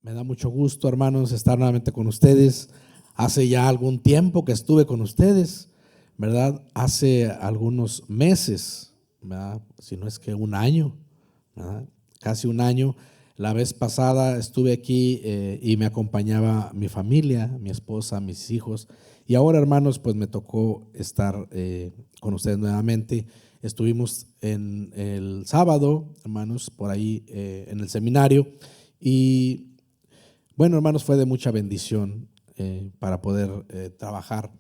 Me da mucho gusto, hermanos, estar nuevamente con ustedes. Hace ya algún tiempo que estuve con ustedes, ¿verdad? Hace algunos meses, ¿verdad? Si no es que un año, ¿verdad? Casi un año. La vez pasada estuve aquí y me acompañaba mi familia, mi esposa, mis hijos. Y ahora, hermanos, pues me tocó estar con ustedes nuevamente. Estuvimos en el sábado, hermanos, por ahí en el seminario. Y bueno, hermanos, fue de mucha bendición para poder trabajar.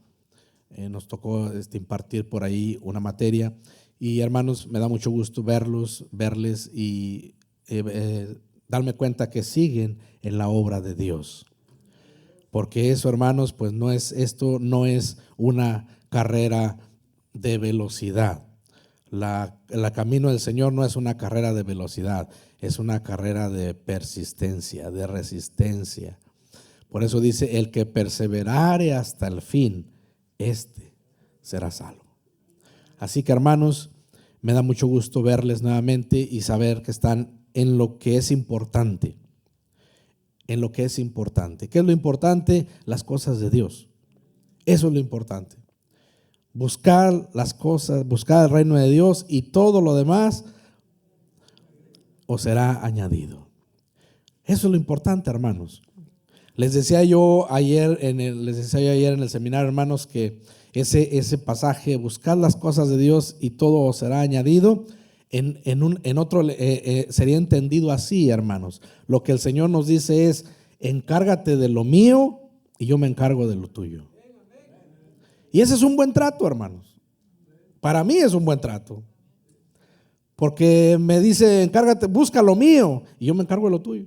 Nos tocó impartir por ahí una materia. Y hermanos, me da mucho gusto verles y darme cuenta que siguen en la obra de Dios. Porque eso, hermanos, pues esto no es una carrera de velocidad. El camino del Señor no es una carrera de velocidad, es una carrera de persistencia, de resistencia. Por eso dice, el que perseverare hasta el fin, este será salvo. Así que, hermanos, me da mucho gusto verles nuevamente y saber que están en lo que es importante. En lo que es importante. ¿Qué es lo importante? Las cosas de Dios. Eso es lo importante. Buscar las cosas, buscar el reino de Dios y todo lo demás os será añadido. Eso es lo importante, hermanos. Les decía yo ayer en el seminario, hermanos, que ese pasaje, buscar las cosas de Dios y todo os será añadido, en otro sería entendido así, hermanos. Lo que el Señor nos dice es, encárgate de lo mío y yo me encargo de lo tuyo. Y ese es un buen trato, hermanos. Para mí es un buen trato. Porque me dice, encárgate, busca lo mío y yo me encargo de lo tuyo.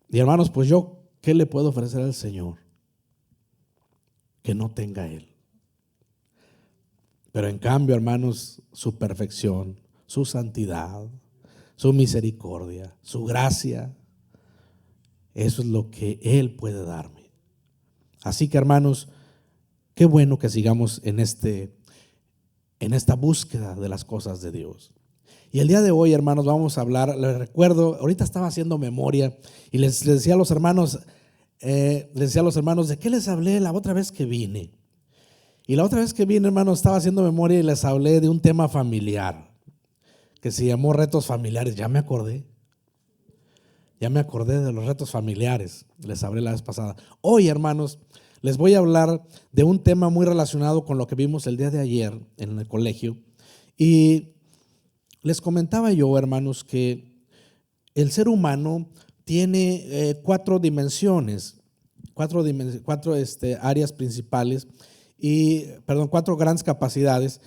Y hermanos, pues yo, ¿qué le puedo ofrecer al Señor que no tenga Él? Pero en cambio, hermanos, su perfección, su santidad, su misericordia, su gracia, eso es lo que Él puede darme. Así que, hermanos, qué bueno que sigamos en esta búsqueda de las cosas de Dios. Y el día de hoy, hermanos, vamos a hablar, les recuerdo, ahorita estaba haciendo memoria y les decía a los hermanos, ¿de qué les hablé la otra vez que vine? Y la otra vez que vine, hermanos, estaba haciendo memoria y les hablé de un tema familiar que se llamó retos familiares. Ya me acordé de los retos familiares, les hablé la vez pasada. Hoy, hermanos, les voy a hablar de un tema muy relacionado con lo que vimos el día de ayer en el colegio. Y les comentaba yo, hermanos, que el ser humano tiene cuatro dimensiones, cuatro áreas principales, cuatro grandes capacidades.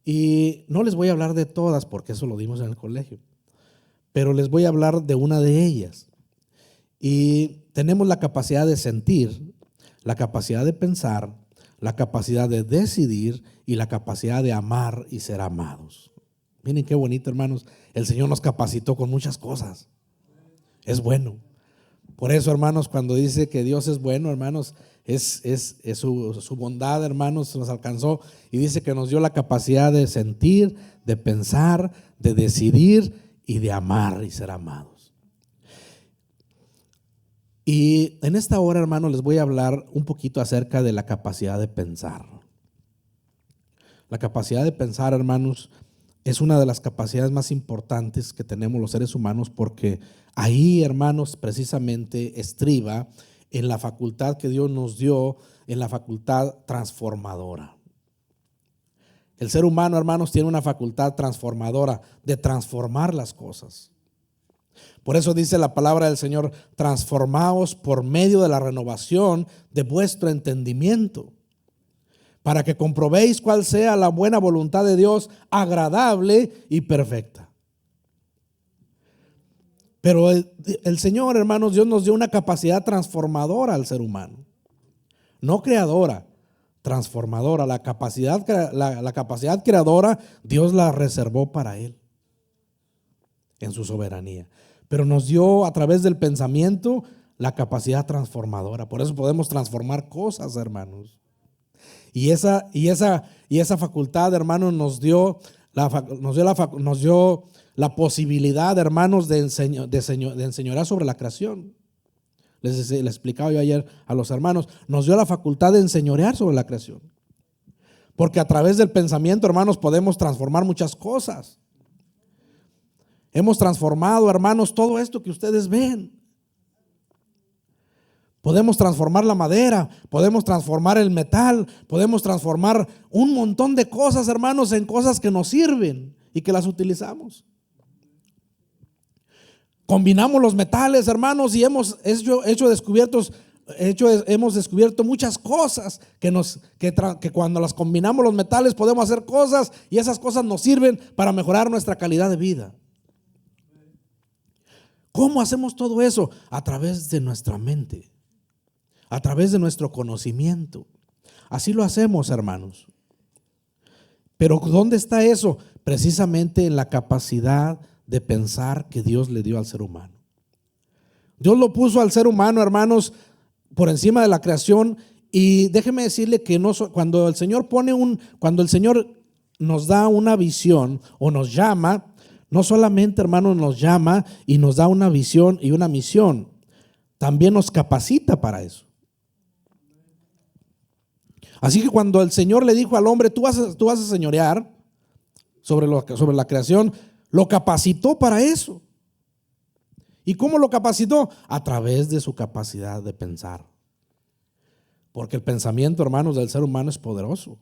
Y no les voy a hablar de todas porque eso lo dimos en el colegio, pero les voy a hablar de una de ellas. Y tenemos la capacidad de sentir, la capacidad de pensar, la capacidad de decidir y la capacidad de amar y ser amados. Miren qué bonito, hermanos. El Señor nos capacitó con muchas cosas. Es bueno. Por eso, hermanos, cuando dice que Dios es bueno, hermanos, es su bondad, hermanos, nos alcanzó y dice que nos dio la capacidad de sentir, de pensar, de decidir y de amar y ser amados. Y en esta hora, hermanos, les voy a hablar un poquito acerca de la capacidad de pensar. La capacidad de pensar, hermanos, es una de las capacidades más importantes que tenemos los seres humanos, porque ahí, hermanos, precisamente estriba en la facultad que Dios nos dio, en la facultad transformadora. El ser humano, hermanos, tiene una facultad transformadora de transformar las cosas. Por eso dice la palabra del Señor, transformaos por medio de la renovación de vuestro entendimiento, para que comprobéis cuál sea la buena voluntad de Dios, agradable y perfecta. Pero el Señor, hermanos, Dios nos dio una capacidad transformadora al ser humano. No creadora, transformadora. La capacidad creadora, Dios la reservó para Él en su soberanía. Pero nos dio a través del pensamiento la capacidad transformadora. Por eso podemos transformar cosas, hermanos. Y esa facultad, hermanos, nos dio la posibilidad, hermanos, de enseñorear sobre la creación. Les explicaba yo ayer a los hermanos, nos dio la facultad de enseñorear sobre la creación. Porque a través del pensamiento, hermanos, podemos transformar muchas cosas. Hemos transformado, hermanos, todo esto que ustedes ven. Podemos transformar la madera, podemos transformar el metal, podemos transformar un montón de cosas, hermanos, en cosas que nos sirven y que las utilizamos. Combinamos los metales, hermanos, y hemos descubierto muchas cosas que cuando las combinamos los metales podemos hacer cosas, y esas cosas nos sirven para mejorar nuestra calidad de vida. ¿Cómo hacemos todo eso? A través de nuestra mente, a través de nuestro conocimiento. Así lo hacemos, hermanos. Pero ¿dónde está eso? Precisamente en la capacidad de pensar que Dios le dio al ser humano. Dios lo puso al ser humano, hermanos, por encima de la creación. Y déjeme decirle que cuando el Señor nos da una visión o nos llama, no solamente, hermanos, nos llama y nos da una visión y una misión, también nos capacita para eso. Así que cuando el Señor le dijo al hombre, tú vas a señorear sobre la creación, lo capacitó para eso. ¿Y cómo lo capacitó? A través de su capacidad de pensar. Porque el pensamiento, hermanos, del ser humano es poderoso.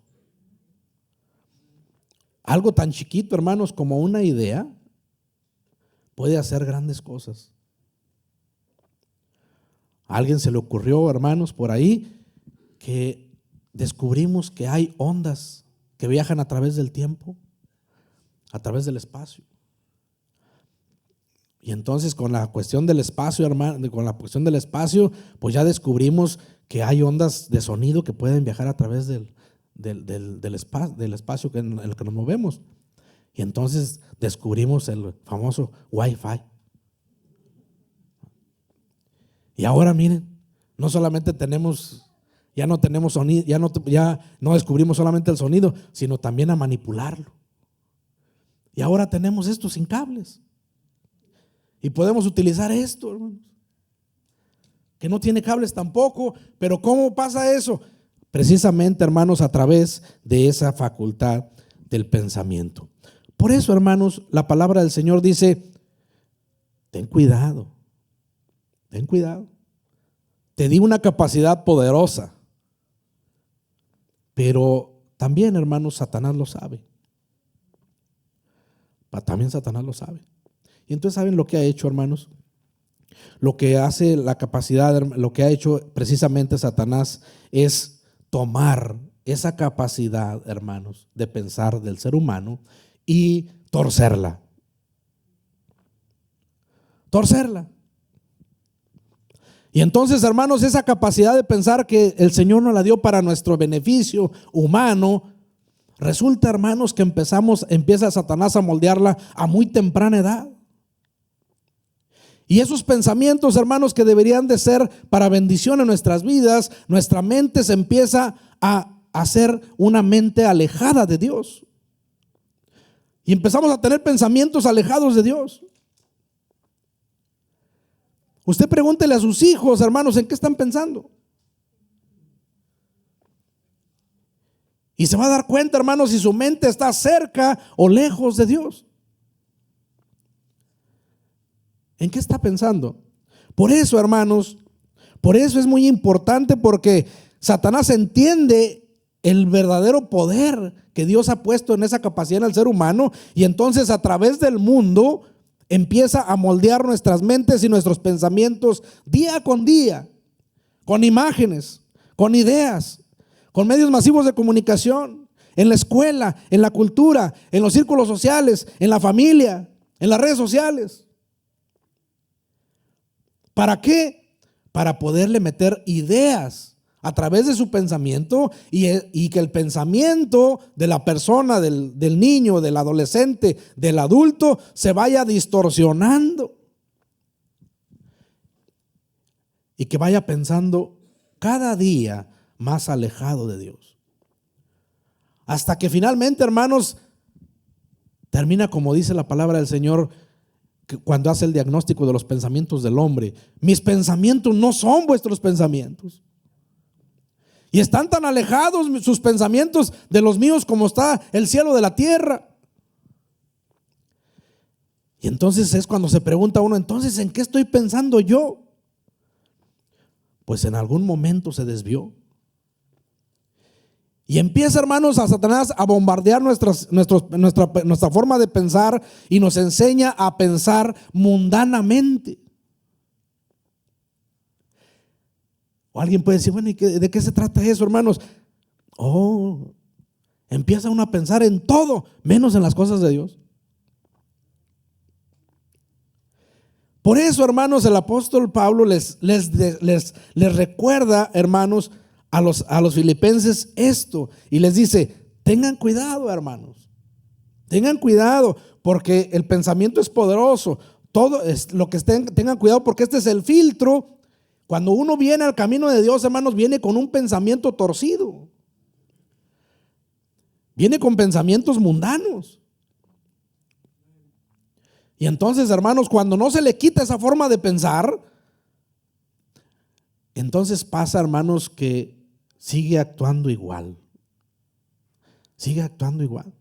Algo tan chiquito, hermanos, como una idea puede hacer grandes cosas. A alguien se le ocurrió, hermanos, por ahí, que descubrimos que hay ondas que viajan a través del tiempo, a través del espacio. Y entonces con la cuestión del espacio, hermano, pues ya descubrimos que hay ondas de sonido que pueden viajar a través del espacio en el que nos movemos. Y entonces descubrimos el famoso Wi-Fi. Y ahora miren, no solamente ya no tenemos sonido, ya no descubrimos solamente el sonido, sino también a manipularlo. Y ahora tenemos esto sin cables. Y podemos utilizar esto, hermanos, que no tiene cables tampoco. Pero ¿cómo pasa eso? Precisamente, hermanos, a través de esa facultad del pensamiento. Por eso, hermanos, la palabra del Señor dice: ten cuidado, ten cuidado. Te di una capacidad poderosa, pero también, hermanos, Satanás lo sabe. También Satanás lo sabe. Y entonces, ¿saben lo que ha hecho, hermanos? Lo que hace la capacidad, lo que ha hecho precisamente Satanás es tomar esa capacidad, hermanos, de pensar del ser humano y torcerla. Torcerla. Y entonces, hermanos, esa capacidad de pensar que el Señor nos la dio para nuestro beneficio humano, resulta, hermanos, que empieza Satanás a moldearla a muy temprana edad. Y esos pensamientos, hermanos, que deberían de ser para bendición en nuestras vidas, nuestra mente se empieza a hacer una mente alejada de Dios. Y empezamos a tener pensamientos alejados de Dios. Usted pregúntele a sus hijos, hermanos, ¿en qué están pensando? Y se va a dar cuenta, hermanos, si su mente está cerca o lejos de Dios. ¿En qué está pensando? Por eso, hermanos, por eso es muy importante, porque Satanás entiende el verdadero poder que Dios ha puesto en esa capacidad en el ser humano, y entonces a través del mundo empieza a moldear nuestras mentes y nuestros pensamientos día con día, con imágenes, con ideas, con medios masivos de comunicación, en la escuela, en la cultura, en los círculos sociales, en la familia, en las redes sociales. ¿Para qué? Para poderle meter ideas a través de su pensamiento, y que el pensamiento de la persona, del niño, del adolescente, del adulto, se vaya distorsionando y que vaya pensando cada día más alejado de Dios. Hasta que finalmente, hermanos, termina como dice la palabra del Señor cuando hace el diagnóstico de los pensamientos del hombre. Mis pensamientos no son vuestros pensamientos. Y están tan alejados sus pensamientos de los míos como está el cielo de la tierra. Y entonces es cuando se pregunta uno, entonces, ¿en qué estoy pensando yo? Pues en algún momento se desvió. Y empieza, hermanos, a Satanás a bombardear nuestra forma de pensar y nos enseña a pensar mundanamente. O alguien puede decir, bueno, ¿y de qué se trata eso, hermanos? Empieza uno a pensar en todo, menos en las cosas de Dios. Por eso, hermanos, el apóstol Pablo les recuerda, hermanos, a los filipenses esto, y les dice, tengan cuidado, hermanos, tengan cuidado, porque el pensamiento es poderoso. Todo es lo que tengan cuidado, porque este es el filtro. Cuando uno viene al camino de Dios, hermanos, viene con un pensamiento torcido, viene con pensamientos mundanos. Y entonces, hermanos, cuando no se le quita esa forma de pensar, entonces pasa, hermanos, que sigue actuando igual. Sigue actuando igual.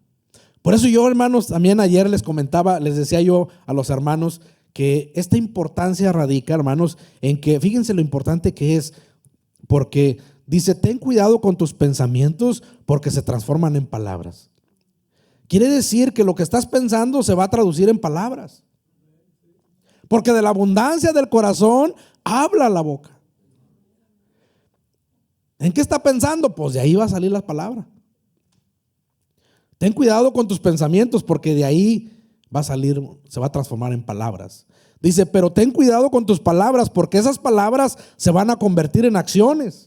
Por eso yo, hermanos, también ayer les decía yo a los hermanos que esta importancia radica, hermanos, en que fíjense lo importante que es, porque dice, ten cuidado con tus pensamientos porque se transforman en palabras. Quiere decir que lo que estás pensando se va a traducir en palabras. Porque de la abundancia del corazón habla la boca. ¿En qué está pensando? Pues de ahí va a salir la palabra. Ten cuidado con tus pensamientos porque de ahí va a salir, se va a transformar en palabras. Dice, pero ten cuidado con tus palabras porque esas palabras se van a convertir en acciones.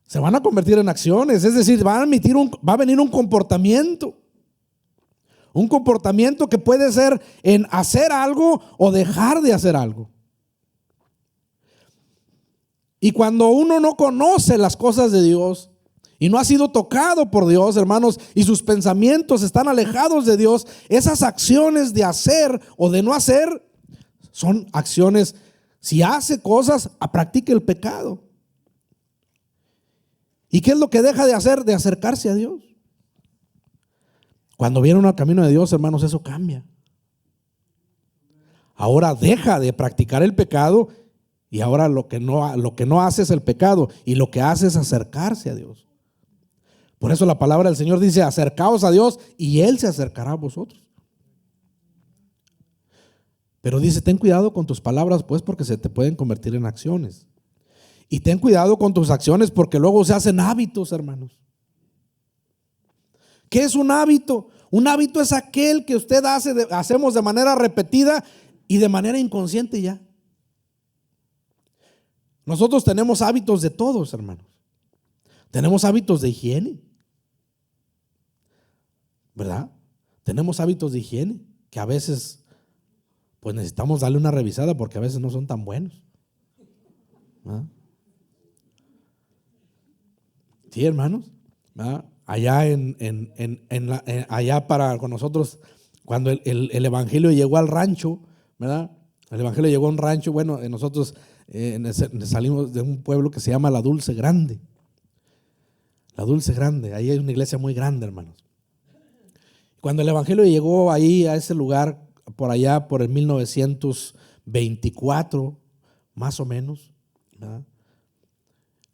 Se van a convertir en acciones, es decir, va a venir un comportamiento. Un comportamiento que puede ser en hacer algo o dejar de hacer algo. Y cuando uno no conoce las cosas de Dios y no ha sido tocado por Dios, hermanos, y sus pensamientos están alejados de Dios, esas acciones de hacer o de no hacer son acciones, si hace cosas, practique el pecado. ¿Y qué es lo que deja de hacer? De acercarse a Dios. Cuando viene uno al camino de Dios, hermanos, eso cambia. Ahora deja de practicar el pecado y ahora lo que no hace es el pecado y lo que hace es acercarse a Dios. Por eso la palabra del Señor dice, acercaos a Dios y Él se acercará a vosotros. Pero dice, ten cuidado con tus palabras, pues, porque se te pueden convertir en acciones. Y ten cuidado con tus acciones porque luego se hacen hábitos, hermanos. ¿Qué es un hábito? Un hábito es aquel que usted hacemos de manera repetida y de manera inconsciente ya. Nosotros tenemos hábitos de todos, hermanos. Tenemos hábitos de higiene, ¿verdad? Tenemos hábitos de higiene que a veces pues necesitamos darle una revisada porque a veces no son tan buenos. ¿Ah? Sí, hermanos. ¿Ah? Allá allá con nosotros, cuando el evangelio llegó al rancho, ¿verdad? El evangelio llegó a un rancho. Bueno, nosotros salimos de un pueblo que se llama La Dulce Grande. La Dulce Grande, ahí hay una iglesia muy grande, hermanos. Cuando el evangelio llegó ahí a ese lugar, por allá por el 1924, más o menos, ¿verdad?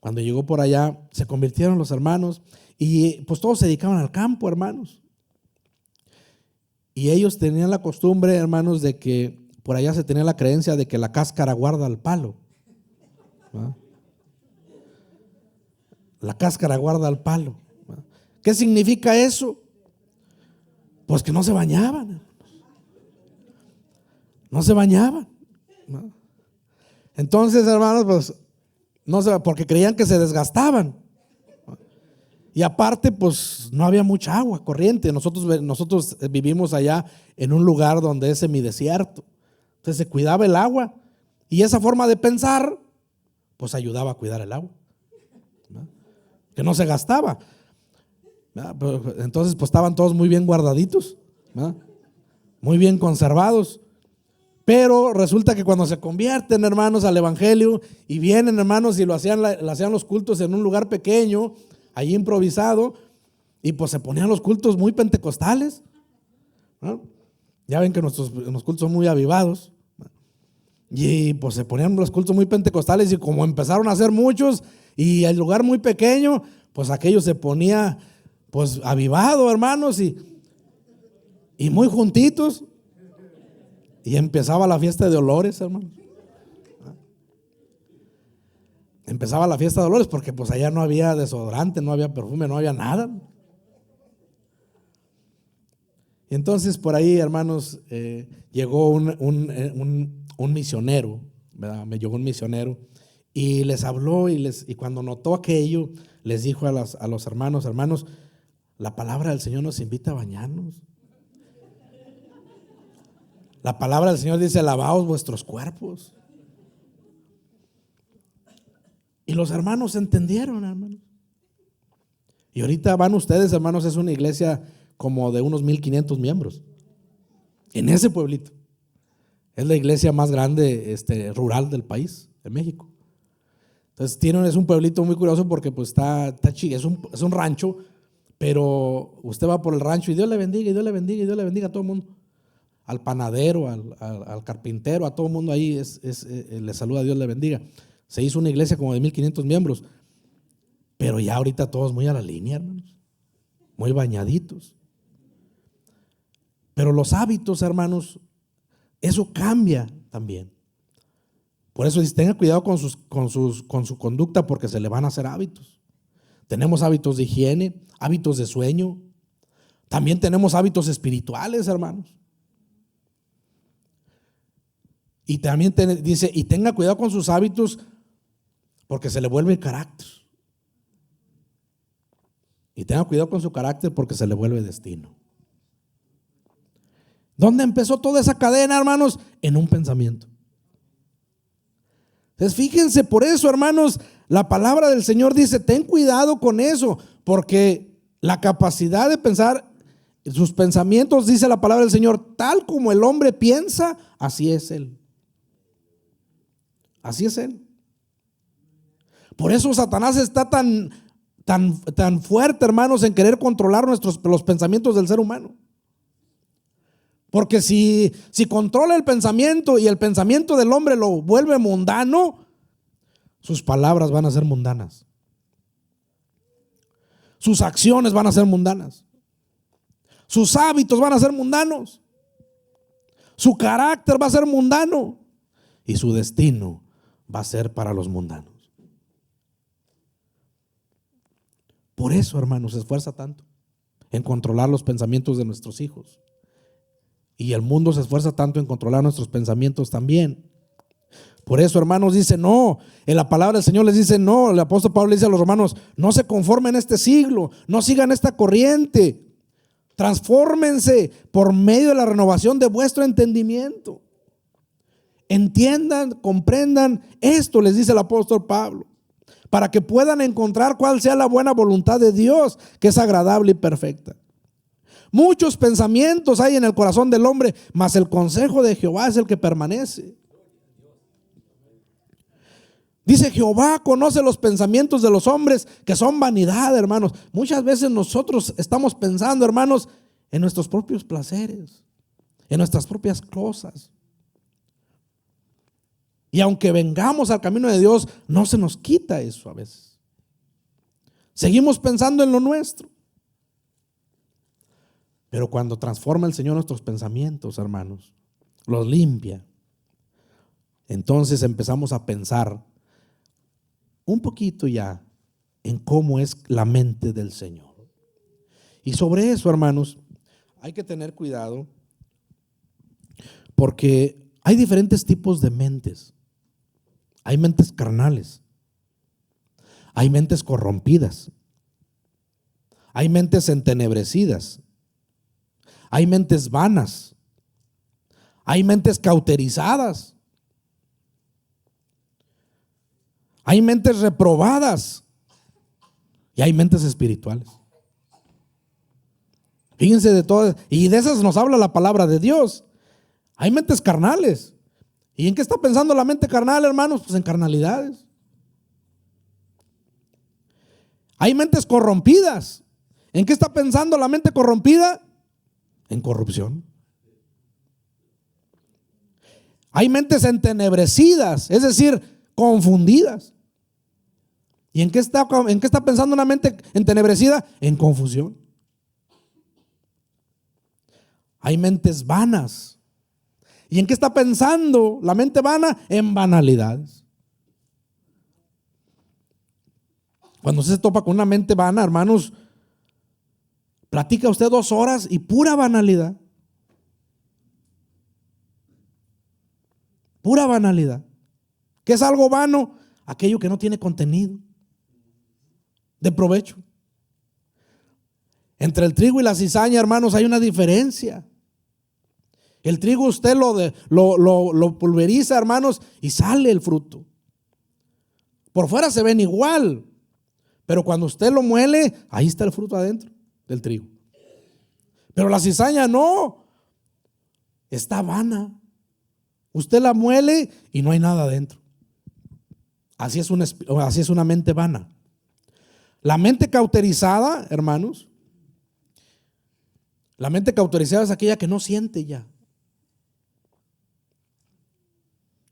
Cuando llegó por allá, se convirtieron los hermanos y pues todos se dedicaban al campo, hermanos. Y ellos tenían la costumbre, hermanos, de que por allá se tenía la creencia de que la cáscara guarda el palo, ¿verdad? La cáscara guarda el palo, ¿verdad? ¿Qué significa eso? Pues que no se bañaban. No se bañaban, ¿no? Entonces, hermanos, pues no sé, porque creían que se desgastaban. Y aparte, pues no había mucha agua corriente. Nosotros vivimos allá en un lugar donde es semidesierto. Entonces se cuidaba el agua. Y esa forma de pensar, pues ayudaba a cuidar el agua, ¿no? Que no se gastaba. Entonces pues estaban todos muy bien guardaditos, ¿verdad? Muy bien conservados. Pero resulta que cuando se convierten, hermanos, al evangelio y vienen, hermanos, y lo hacían los cultos en un lugar pequeño, allí improvisado, y pues se ponían los cultos muy pentecostales, ¿no? Ya ven que nuestros cultos son muy avivados, y pues se ponían los cultos muy pentecostales, y como empezaron a ser muchos y el lugar muy pequeño, pues aquello se ponía pues avivado, hermanos, y muy juntitos. Y empezaba la fiesta de olores, hermano. Empezaba la fiesta de olores porque pues allá no había desodorante, no había perfume, no había nada. Y entonces por ahí, hermanos, llegó un misionero, ¿verdad? Me llegó un misionero y les habló y cuando notó aquello, les dijo a los hermanos, la palabra del Señor nos invita a bañarnos. La palabra del Señor dice: lavaos vuestros cuerpos. Y los hermanos entendieron, hermanos. Y ahorita van ustedes, hermanos, es una iglesia como de unos 1,500 miembros. En ese pueblito. Es la iglesia más grande rural del país, de México. Entonces es un pueblito muy curioso porque pues está chido, es un rancho, pero usted va por el rancho y Dios le bendiga, y Dios le bendiga, y Dios le bendiga a todo el mundo. Al panadero, al carpintero, a todo el mundo ahí le saluda, Dios le bendiga. Se hizo una iglesia como de 1,500 miembros, pero ya ahorita todos muy a la línea, hermanos, muy bañaditos. Pero los hábitos, hermanos, eso cambia también. Por eso dice: tenga cuidado con su conducta, porque se le van a hacer hábitos. Tenemos hábitos de higiene, hábitos de sueño. También tenemos hábitos espirituales, hermanos. Y también dice: y tenga cuidado con sus hábitos, porque se le vuelve carácter. Y tenga cuidado con su carácter, porque se le vuelve destino. ¿Dónde empezó toda esa cadena, hermanos? En un pensamiento. Entonces fíjense, por eso, hermanos, la palabra del Señor dice: ten cuidado con eso, porque la capacidad de pensar, sus pensamientos, dice la palabra del Señor, tal como el hombre piensa, así es él. Así es él. Por eso Satanás está tan fuerte, hermanos, en querer controlar los pensamientos del ser humano. Porque si controla el pensamiento y el pensamiento del hombre lo vuelve mundano, sus palabras van a ser mundanas. Sus acciones van a ser mundanas. Sus hábitos van a ser mundanos. Su carácter va a ser mundano. Y su destino va a ser para los mundanos. Por eso, hermanos, se esfuerza tanto en controlar los pensamientos de nuestros hijos. Y el mundo se esfuerza tanto en controlar nuestros pensamientos también. Por eso, hermanos, dice no. En la palabra del Señor les dice no. El apóstol Pablo le dice a los romanos: no se conformen a este siglo, no sigan esta corriente. Transfórmense por medio de la renovación de vuestro entendimiento. Entiendan, comprendan esto, les dice el apóstol Pablo, para que puedan encontrar cuál sea la buena voluntad de Dios, que es agradable y perfecta. Muchos pensamientos hay en el corazón del hombre, mas el consejo de Jehová es el que permanece. Dice: Jehová conoce los pensamientos de los hombres, que son vanidad, hermanos. Muchas veces nosotros estamos pensando, hermanos, en nuestros propios placeres, en nuestras propias cosas. Y aunque vengamos al camino de Dios, no se nos quita eso a veces. Seguimos pensando en lo nuestro. Pero cuando transforma el Señor nuestros pensamientos, hermanos, los limpia, entonces empezamos a pensar un poquito ya en cómo es la mente del Señor. Y sobre eso, hermanos, hay que tener cuidado, porque hay diferentes tipos de mentes. Hay mentes carnales, hay mentes corrompidas, hay mentes entenebrecidas, hay mentes vanas, hay mentes cauterizadas, hay mentes reprobadas y hay mentes espirituales. Fíjense de todas, y de esas nos habla la palabra de Dios. Hay mentes carnales. ¿Y en qué está pensando la mente carnal, hermanos? Pues en carnalidades. Hay mentes corrompidas. ¿En qué está pensando la mente corrompida? En corrupción. Hay mentes entenebrecidas, es decir, confundidas. ¿Y en qué está pensando una mente entenebrecida? En confusión. Hay mentes vanas. ¿Y en qué está pensando la mente vana? En banalidades. Cuando usted se topa con una mente vana, hermanos, platica usted 2 horas y pura banalidad. Pura banalidad. ¿Qué es algo vano? Aquello que no tiene contenido de provecho. Entre el trigo y la cizaña, hermanos, hay una diferencia. El trigo usted lo pulveriza, hermanos, y sale el fruto. Por fuera se ven igual, pero cuando usted lo muele, ahí está el fruto adentro del trigo. Pero la cizaña no, está vana. Usted la muele y no hay nada adentro. Así es una mente vana. La mente cauterizada, hermanos, la mente cauterizada es aquella que no siente ya.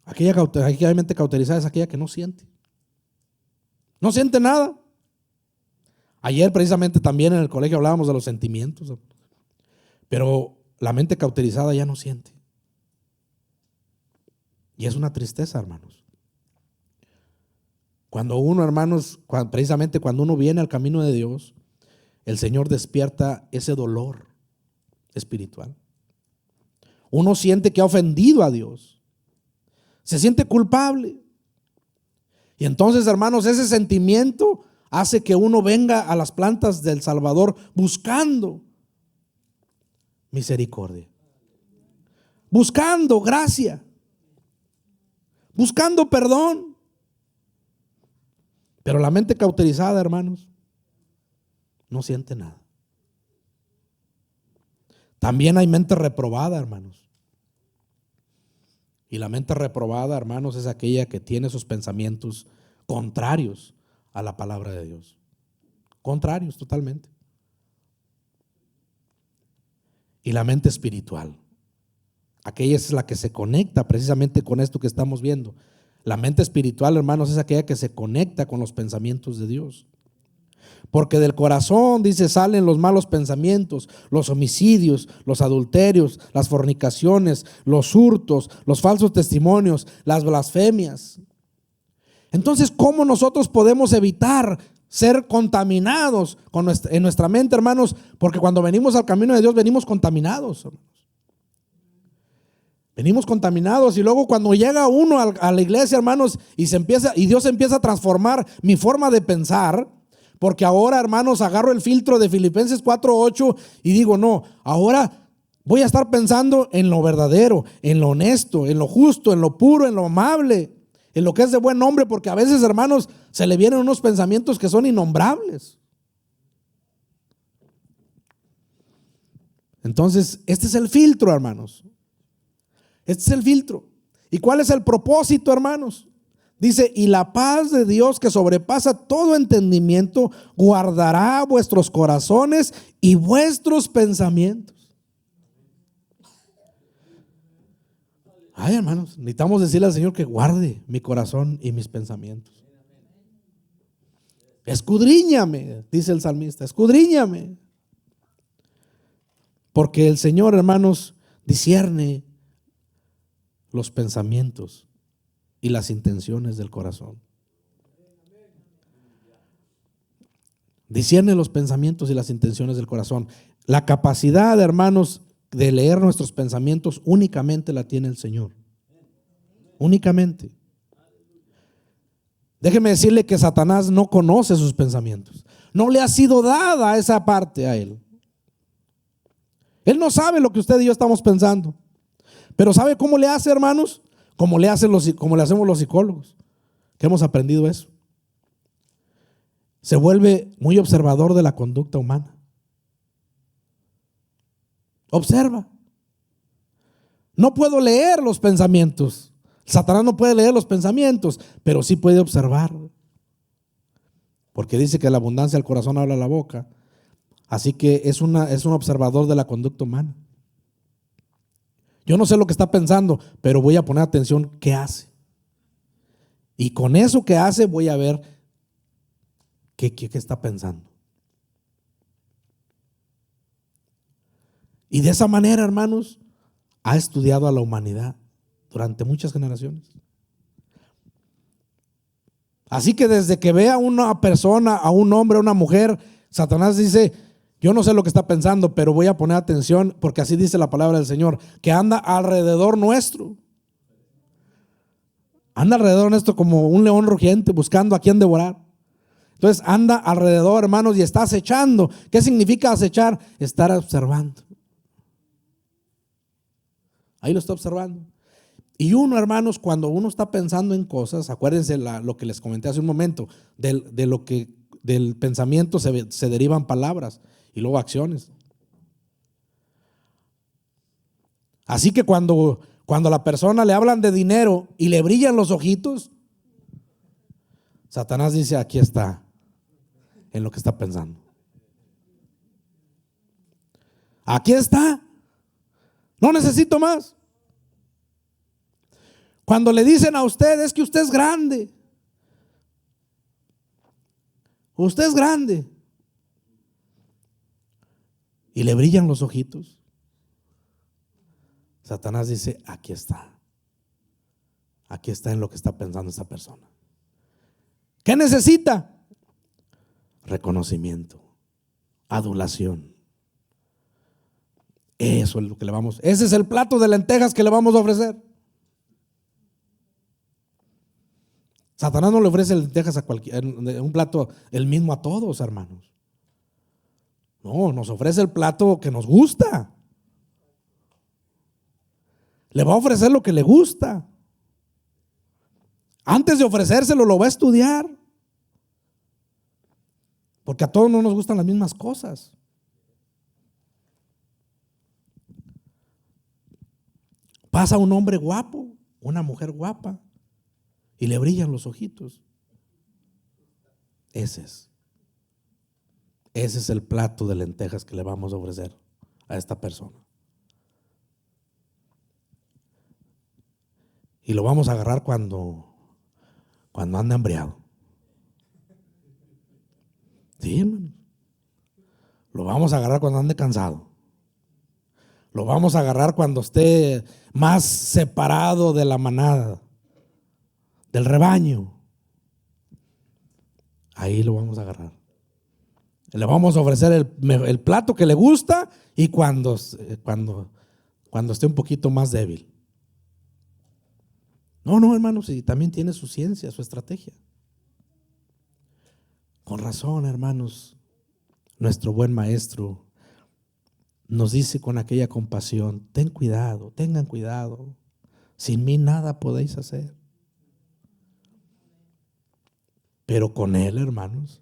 Aquella mente cauterizada es aquella que no siente. No siente nada. Ayer precisamente también en el colegio hablábamos de los sentimientos. Pero la mente cauterizada ya no siente. Y es una tristeza, hermanos. Cuando uno, hermanos, precisamente cuando uno viene al camino de Dios, el Señor despierta ese dolor espiritual. Uno siente que ha ofendido a Dios. Se siente culpable. Y entonces, hermanos, ese sentimiento hace que uno venga a las plantas del Salvador buscando misericordia, buscando gracia, buscando perdón. Pero la mente cauterizada, hermanos, no siente nada. También hay mente reprobada, hermanos. Y la mente reprobada, hermanos, es aquella que tiene sus pensamientos contrarios a la palabra de Dios. Contrarios totalmente. Y la mente espiritual, aquella es la que se conecta precisamente con esto que estamos viendo. La mente espiritual, hermanos, es aquella que se conecta con los pensamientos de Dios. Porque del corazón, dice, salen los malos pensamientos, los homicidios, los adulterios, las fornicaciones, los hurtos, los falsos testimonios, las blasfemias. Entonces, ¿cómo nosotros podemos evitar ser contaminados en nuestra mente, hermanos? Porque cuando venimos al camino de Dios, venimos contaminados, hermanos. Venimos contaminados, y luego cuando llega uno a la iglesia, hermanos, y Dios empieza a transformar mi forma de pensar. Porque ahora, hermanos, agarro el filtro de Filipenses 4:8 y digo, no, ahora voy a estar pensando en lo verdadero, en lo honesto, en lo justo, en lo puro, en lo amable, en lo que es de buen nombre, porque a veces, hermanos, se le vienen unos pensamientos que son innombrables. Entonces, este es el filtro, hermanos. Este es el filtro. ¿Y cuál es el propósito, hermanos? Dice, y la paz de Dios que sobrepasa todo entendimiento guardará vuestros corazones y vuestros pensamientos. Ay, hermanos, necesitamos decirle al Señor que guarde mi corazón y mis pensamientos. Escudriñame, dice el salmista, escudriñame. Porque el Señor, hermanos, discierne los pensamientos y las intenciones del corazón. Discierne los pensamientos y las intenciones del corazón. La capacidad, hermanos, de leer nuestros pensamientos únicamente la tiene el Señor. Únicamente. Déjeme decirle que Satanás no conoce sus pensamientos. No le ha sido dada esa parte a él. Él no sabe lo que usted y yo estamos pensando. Pero ¿sabe cómo le hace, hermanos? Como le hacemos los psicólogos, que hemos aprendido eso. Se vuelve muy observador de la conducta humana. Observa. No puedo leer los pensamientos. Satanás no puede leer los pensamientos, pero sí puede observar. Porque dice que la abundancia del corazón habla la boca. Así que es un observador de la conducta humana. Yo no sé lo que está pensando, pero voy a poner atención qué hace. Y con eso que hace voy a ver qué está pensando. Y de esa manera, hermanos, ha estudiado a la humanidad durante muchas generaciones. Así que desde que ve a una persona, a un hombre, a una mujer, Satanás dice: yo no sé lo que está pensando, pero voy a poner atención, porque así dice la palabra del Señor, que anda alrededor nuestro. Anda alrededor nuestro como un león rugiente buscando a quien devorar. Entonces anda alrededor, hermanos, y está acechando. ¿Qué significa acechar? Estar observando. Ahí lo está observando. Y uno, hermanos, cuando uno está pensando en cosas, acuérdense lo que les comenté hace un momento, del pensamiento se derivan palabras y luego acciones. Así que cuando a la persona le hablan de dinero y le brillan los ojitos, Satanás dice: aquí está, en lo que está pensando. Aquí está, no necesito más. Cuando le dicen a usted: es que usted es grande, usted es grande, y le brillan los ojitos, Satanás dice: aquí está en lo que está pensando esta persona. ¿Qué necesita? Reconocimiento, adulación. Eso es lo que ese es el plato de lentejas que le vamos a ofrecer. Satanás no le ofrece lentejas a un plato el mismo a todos, hermanos. No, nos ofrece el plato que nos gusta. Le va a ofrecer lo que le gusta. Antes de ofrecérselo, lo va a estudiar. Porque a todos no nos gustan las mismas cosas. Pasa un hombre guapo, una mujer guapa, y le brillan los ojitos. Ese es el plato de lentejas que le vamos a ofrecer a esta persona. Y lo vamos a agarrar cuando anda hambriado. Sí, hermano. Lo vamos a agarrar cuando ande cansado. Lo vamos a agarrar cuando esté más separado de la manada, del rebaño. Ahí lo vamos a agarrar. Le vamos a ofrecer el plato que le gusta y cuando esté un poquito más débil. No, hermanos, y también tiene su ciencia, su estrategia. Con razón, hermanos, nuestro buen maestro nos dice con aquella compasión: tengan cuidado, sin mí nada podéis hacer. Pero con Él, hermanos,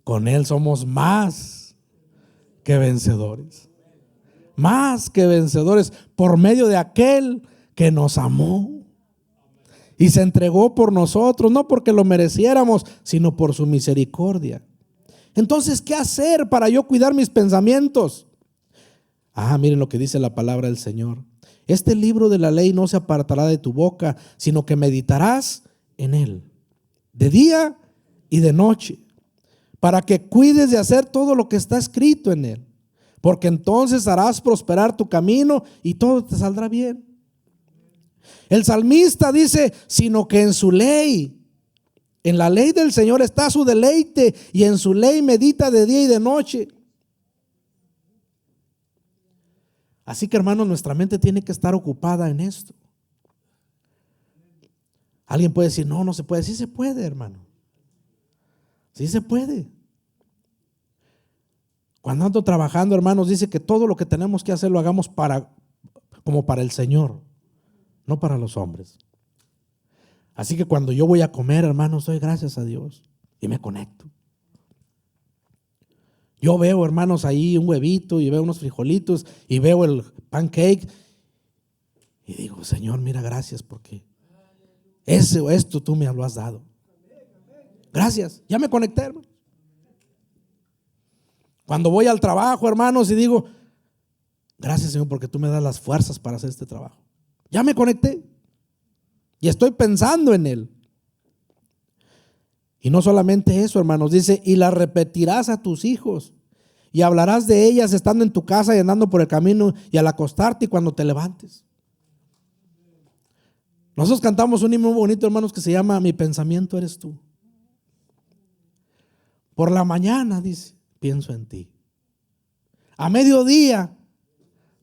con Él somos más que vencedores. Más que vencedores por medio de aquel que nos amó y se entregó por nosotros, no porque lo mereciéramos, sino por su misericordia. Entonces, ¿qué hacer para yo cuidar mis pensamientos? Miren lo que dice la palabra del Señor: este libro de la ley no se apartará de tu boca, sino que meditarás en él de día y de noche, para que cuides de hacer todo lo que está escrito en él, porque entonces harás prosperar tu camino y todo te saldrá bien. El salmista dice: sino que en su ley, en la ley del Señor está su deleite, y en su ley medita de día y de noche. Así que, hermanos, nuestra mente tiene que estar ocupada en esto. Alguien puede decir: no se puede. Sí se puede, hermano. Sí se puede. Cuando ando trabajando, hermanos, dice que todo lo que tenemos que hacer lo hagamos como para el Señor, no para los hombres. Así que cuando yo voy a comer, hermanos, doy gracias a Dios y me conecto. Yo veo, hermanos, ahí un huevito y veo unos frijolitos y veo el pancake y digo, Señor, mira, gracias porque ese o esto tú me lo has dado. Gracias, ya me conecté, hermano. Cuando voy al trabajo, hermanos, y digo, gracias, Señor, porque tú me das las fuerzas para hacer este trabajo. Ya me conecté y estoy pensando en Él. Y no solamente eso, hermanos, dice, y la repetirás a tus hijos y hablarás de ellas estando en tu casa y andando por el camino y al acostarte y cuando te levantes. Nosotros cantamos un himno muy bonito, hermanos, que se llama Mi pensamiento eres tú. Por la mañana, dice, pienso en ti. A mediodía,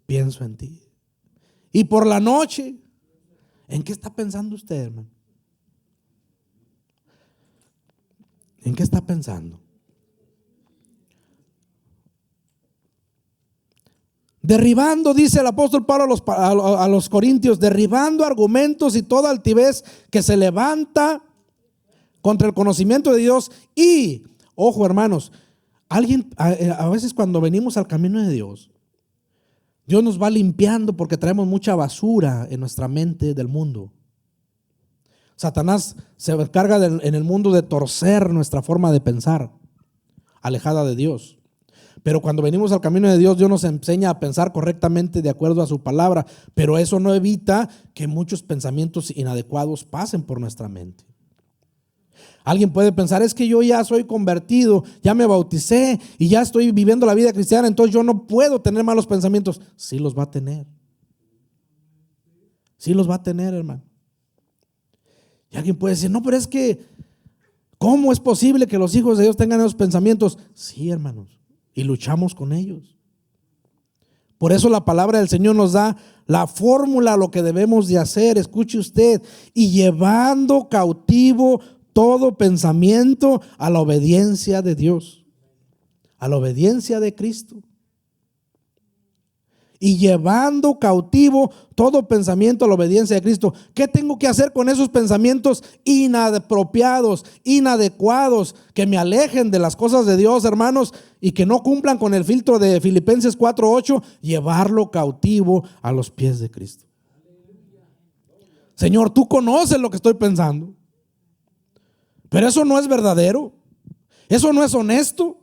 pienso en ti. Y por la noche, ¿en qué está pensando usted, hermano? ¿En qué está pensando? Derribando, dice el apóstol Pablo a los corintios, derribando argumentos y toda altivez que se levanta contra el conocimiento de Dios. Y, ojo, hermanos, a veces cuando venimos al camino de Dios, Dios nos va limpiando porque traemos mucha basura en nuestra mente del mundo. Satanás se encarga en el mundo de torcer nuestra forma de pensar, alejada de Dios. Pero cuando venimos al camino de Dios, Dios nos enseña a pensar correctamente de acuerdo a su palabra. Pero eso no evita que muchos pensamientos inadecuados pasen por nuestra mente. Alguien puede pensar, es que yo ya soy convertido, ya me bauticé y ya estoy viviendo la vida cristiana, entonces yo no puedo tener malos pensamientos. Sí los va a tener. Sí los va a tener, hermano. Y alguien puede decir, no, pero es que, ¿cómo es posible que los hijos de Dios tengan esos pensamientos? Sí, hermanos, y luchamos con ellos. Por eso la palabra del Señor nos da la fórmula, lo que debemos de hacer. Escuche usted, y llevando cautivo todo pensamiento a la obediencia de Dios, a la obediencia de Cristo. Y llevando cautivo todo pensamiento a la obediencia de Cristo. ¿Qué tengo que hacer con esos pensamientos inapropiados, inadecuados, que me alejen de las cosas de Dios, hermanos, y que no cumplan con el filtro de Filipenses 4:8? Llevarlo cautivo a los pies de Cristo. Señor, tú conoces lo que estoy pensando, pero eso no es verdadero, eso no es honesto,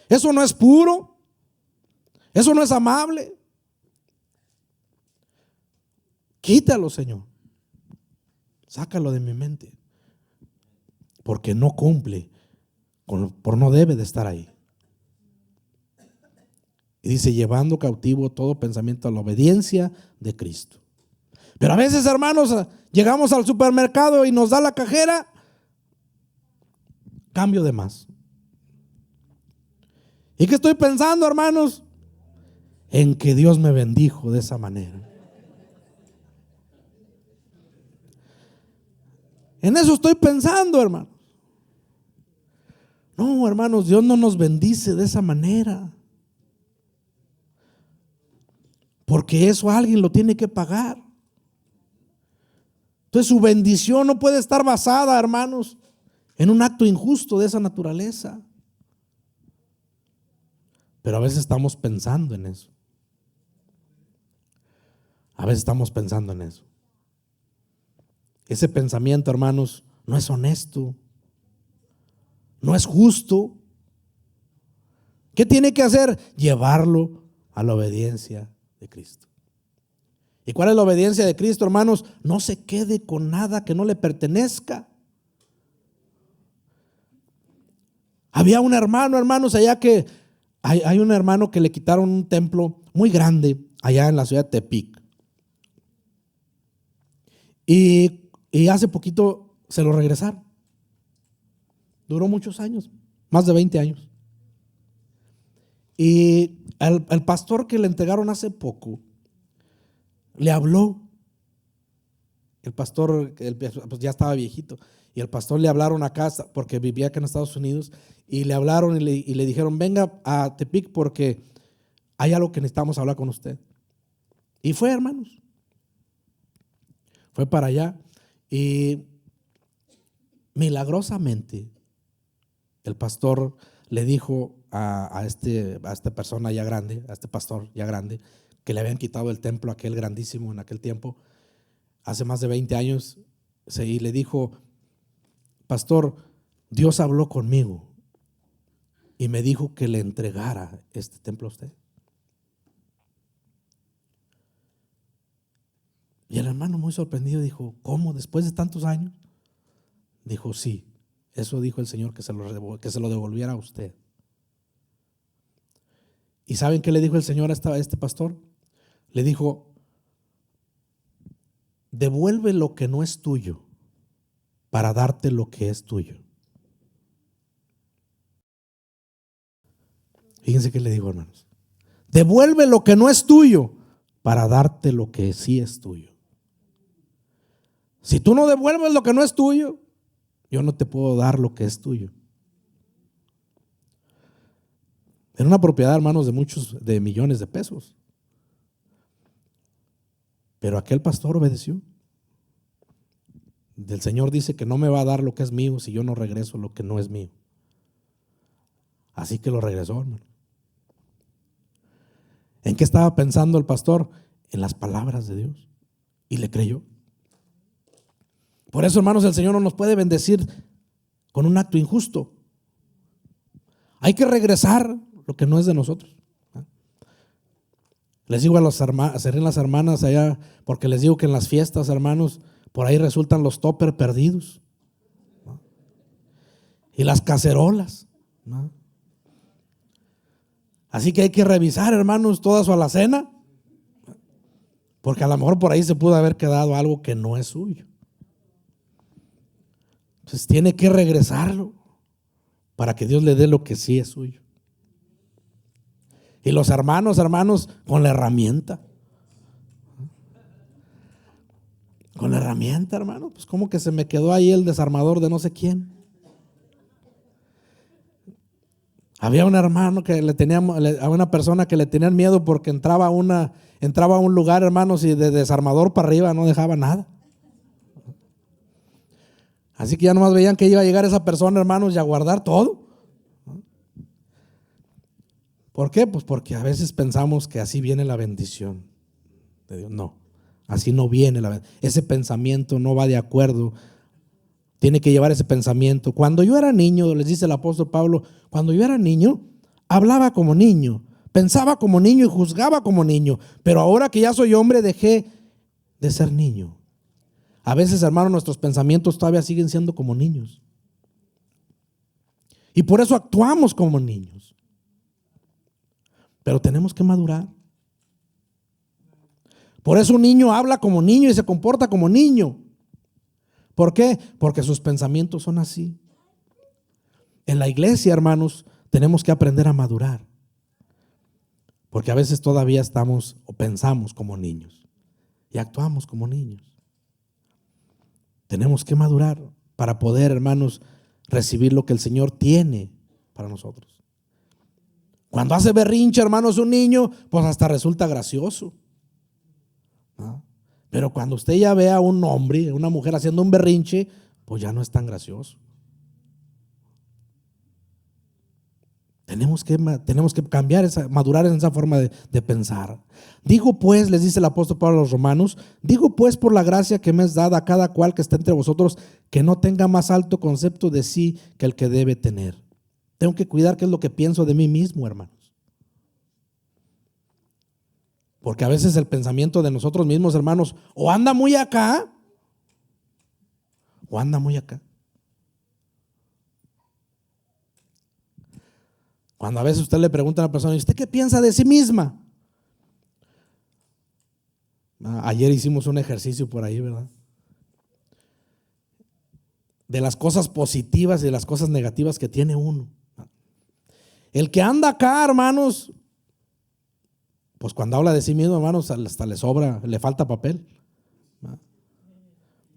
eso no es puro, eso no es amable. Quítalo, Señor. Sácalo de mi mente. Porque no cumple, por no debe de estar ahí. Y dice, llevando cautivo todo pensamiento a la obediencia de Cristo. Pero a veces, hermanos, llegamos al supermercado y nos da la cajera cambio de más. ¿Y qué estoy pensando, hermanos? En que Dios me bendijo de esa manera. En eso estoy pensando, hermanos. No, hermanos, Dios no nos bendice de esa manera. Porque eso alguien lo tiene que pagar. Entonces su bendición no puede estar basada, hermanos, en un acto injusto de esa naturaleza. Pero a veces estamos pensando en eso. A veces estamos pensando en eso. Ese pensamiento, hermanos, no es honesto, no es justo. ¿Qué tiene que hacer? Llevarlo a la obediencia de Cristo. ¿Y cuál es la obediencia de Cristo, hermanos? No se quede con nada que no le pertenezca. Había un hermano, hermanos, allá que hay un hermano que le quitaron un templo muy grande allá en la ciudad de Tepic. Y hace poquito se lo regresaron. Duró muchos años, más de 20 años. Y el pastor que le entregaron hace poco le habló. El pastor pues ya estaba viejito. Y el pastor le hablaron acá porque vivía acá en Estados Unidos. Y le hablaron y le dijeron, venga a Tepic porque hay algo que necesitamos hablar con usted. Y fue, hermanos. Fue para allá. Y milagrosamente el pastor le dijo a esta persona ya grande, a este pastor ya grande, que le habían quitado el templo aquel grandísimo en aquel tiempo, hace más de 20 años, y le dijo: pastor, Dios habló conmigo y me dijo que le entregara este templo a usted. Y el hermano, muy sorprendido, dijo: ¿cómo? ¿Después de tantos años? Dijo: sí, eso dijo el Señor, que se lo devolviera a usted. ¿Y saben qué le dijo el Señor a este pastor? Le dijo: devuelve lo que no es tuyo para darte lo que es tuyo. Fíjense qué le dijo, hermanos: devuelve lo que no es tuyo para darte lo que sí es tuyo. Si tú no devuelves lo que no es tuyo, yo no te puedo dar lo que es tuyo. Era una propiedad, hermanos, de millones de pesos. Pero aquel pastor obedeció. El Señor dice que no me va a dar lo que es mío si yo no regreso lo que no es mío. Así que lo regresó, hermano. ¿En qué estaba pensando el pastor? En las palabras de Dios. Y le creyó. Por eso, hermanos, el Señor no nos puede bendecir con un acto injusto. Hay que regresar lo que no es de nosotros. Les digo a las hermanas allá, porque les digo que en las fiestas, hermanos, por ahí resultan los toppers perdidos, ¿no? Y las cacerolas, ¿no? Así que hay que revisar, hermanos, toda su alacena, porque a lo mejor por ahí se pudo haber quedado algo que no es suyo. Entonces tiene que regresarlo para que Dios le dé lo que sí es suyo. Y los hermanos, con la herramienta. Con la herramienta, hermano. Pues como que se me quedó ahí el desarmador de no sé quién. Había un hermano que a una persona que le tenían miedo porque entraba a un lugar, hermanos, y de desarmador para arriba no dejaba nada. Así que ya nomás veían que iba a llegar esa persona, hermanos, y a guardar todo. ¿Por qué? Pues porque a veces pensamos que así viene la bendición de Dios. No, así no viene la bendición. Ese pensamiento no va de acuerdo. Tiene que llevar ese pensamiento. Cuando yo era niño, les dice el apóstol Pablo, cuando yo era niño, hablaba como niño, pensaba como niño y juzgaba como niño. Pero ahora que ya soy hombre, dejé de ser niño. A veces, hermano, nuestros pensamientos todavía siguen siendo como niños. Y por eso actuamos como niños. Pero tenemos que madurar. Por eso un niño habla como niño y se comporta como niño. ¿Por qué? Porque sus pensamientos son así. En la iglesia, hermanos, tenemos que aprender a madurar. Porque a veces todavía estamos o pensamos como niños y actuamos como niños. Tenemos que madurar para poder, hermanos, recibir lo que el Señor tiene para nosotros. Cuando hace berrinche, hermanos, un niño, pues hasta resulta gracioso, ¿no? Pero cuando usted ya ve a un hombre, una mujer haciendo un berrinche, pues ya no es tan gracioso. Tenemos que cambiar, madurar en esa forma de pensar. Digo pues, les dice el apóstol Pablo a los romanos, digo pues por la gracia que me es dada a cada cual que está entre vosotros, que no tenga más alto concepto de sí que el que debe tener. Tengo que cuidar qué es lo que pienso de mí mismo, hermanos. Porque a veces el pensamiento de nosotros mismos, hermanos, o anda muy acá, o anda muy acá. Cuando a veces usted le pregunta a una persona, ¿y usted qué piensa de sí misma? Ayer hicimos un ejercicio por ahí, ¿verdad? De las cosas positivas y de las cosas negativas que tiene uno. El que anda acá, hermanos, pues cuando habla de sí mismo, hermanos, hasta le sobra, le falta papel.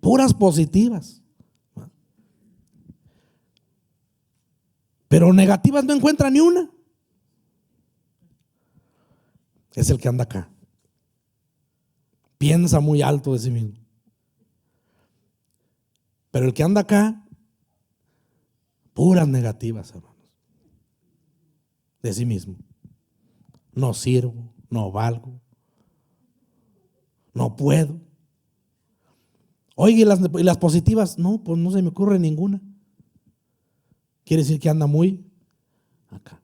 Puras positivas. Pero negativas no encuentra ni una. Es el que anda acá. Piensa muy alto de sí mismo. Pero el que anda acá, puras negativas, hermanos. de sí mismo. No sirvo, no valgo, no puedo. Oye, ¿y las positivas? No, pues no se me ocurre ninguna. Quiere decir que anda muy acá,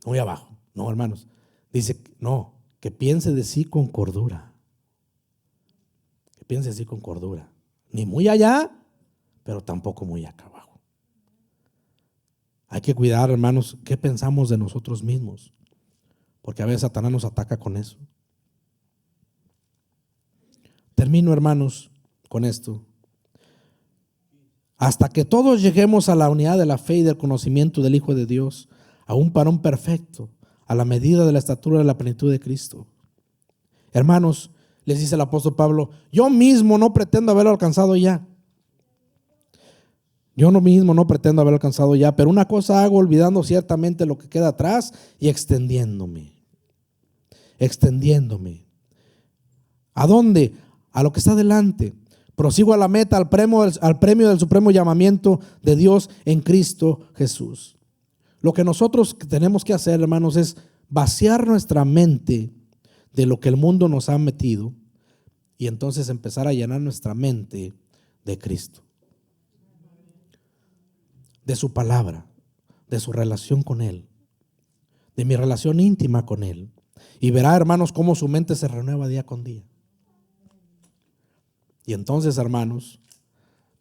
muy abajo. No, hermanos. Dice, no, que piense de sí con cordura. Que piense así con cordura. Ni muy allá, pero tampoco muy acá abajo. Hay que cuidar, hermanos, qué pensamos de nosotros mismos, porque a veces Satanás nos ataca con eso. Termino, hermanos, con esto. Hasta que todos lleguemos a la unidad de la fe y del conocimiento del Hijo de Dios, a un varón perfecto, a la medida de la estatura de la plenitud de Cristo. Hermanos, les dice el apóstol Pablo, yo mismo no pretendo haberlo alcanzado ya. Yo mismo no pretendo haberlo alcanzado ya, pero una cosa hago, olvidando ciertamente lo que queda atrás y extendiéndome. ¿A dónde? A lo que está delante. Prosigo a la meta, al premio del supremo llamamiento de Dios en Cristo Jesús. Lo que nosotros tenemos que hacer, hermanos, es vaciar nuestra mente de lo que el mundo nos ha metido y entonces empezar a llenar nuestra mente de Cristo, de su palabra, de su relación con Él, de mi relación íntima con Él. Y verá, hermanos, cómo su mente se renueva día con día. Y entonces, hermanos,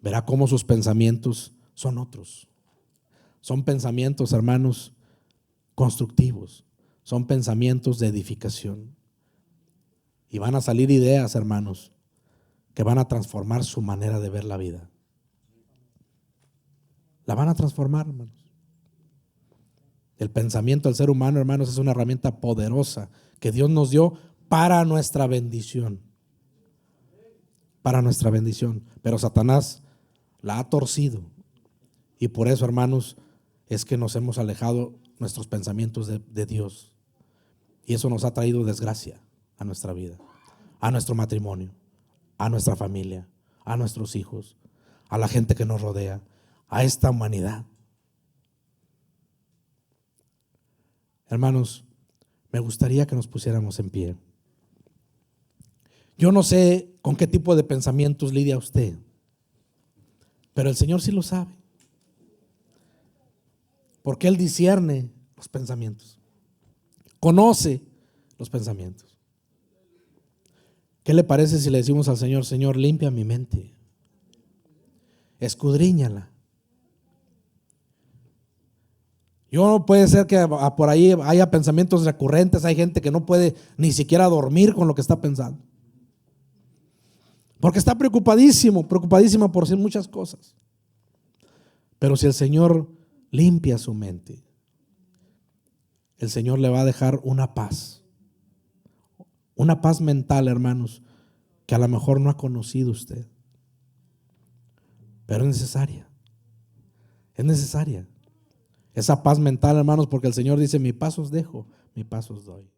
verá cómo sus pensamientos son otros. Son pensamientos, hermanos, constructivos. Son pensamientos de edificación. Y van a salir ideas, hermanos, que van a transformar su manera de ver la vida. La van a transformar, hermanos. El pensamiento del ser humano, hermanos, es una herramienta poderosa que Dios nos dio para nuestra bendición. Para nuestra bendición. Pero Satanás la ha torcido. Y por eso, hermanos, es que nos hemos alejado nuestros pensamientos de Dios. Y eso nos ha traído desgracia a nuestra vida, a nuestro matrimonio, a nuestra familia, a nuestros hijos, a la gente que nos rodea, a esta humanidad. Hermanos, me gustaría que nos pusiéramos en pie. Yo no sé con qué tipo de pensamientos lidia usted, pero el Señor sí lo sabe, porque Él discierne los pensamientos, conoce los pensamientos. ¿Qué le parece si le decimos al Señor, Señor, limpia mi mente, escudriñala? Yo puede ser que por ahí haya pensamientos recurrentes, hay gente que no puede ni siquiera dormir con lo que está pensando, porque está preocupadísima por muchas cosas. Pero si el Señor limpia su mente, el Señor le va a dejar una paz mental, hermanos, que a lo mejor no ha conocido usted, pero es necesaria. Esa paz mental, hermanos, porque el Señor dice, mi paz os dejo, mi paz os doy.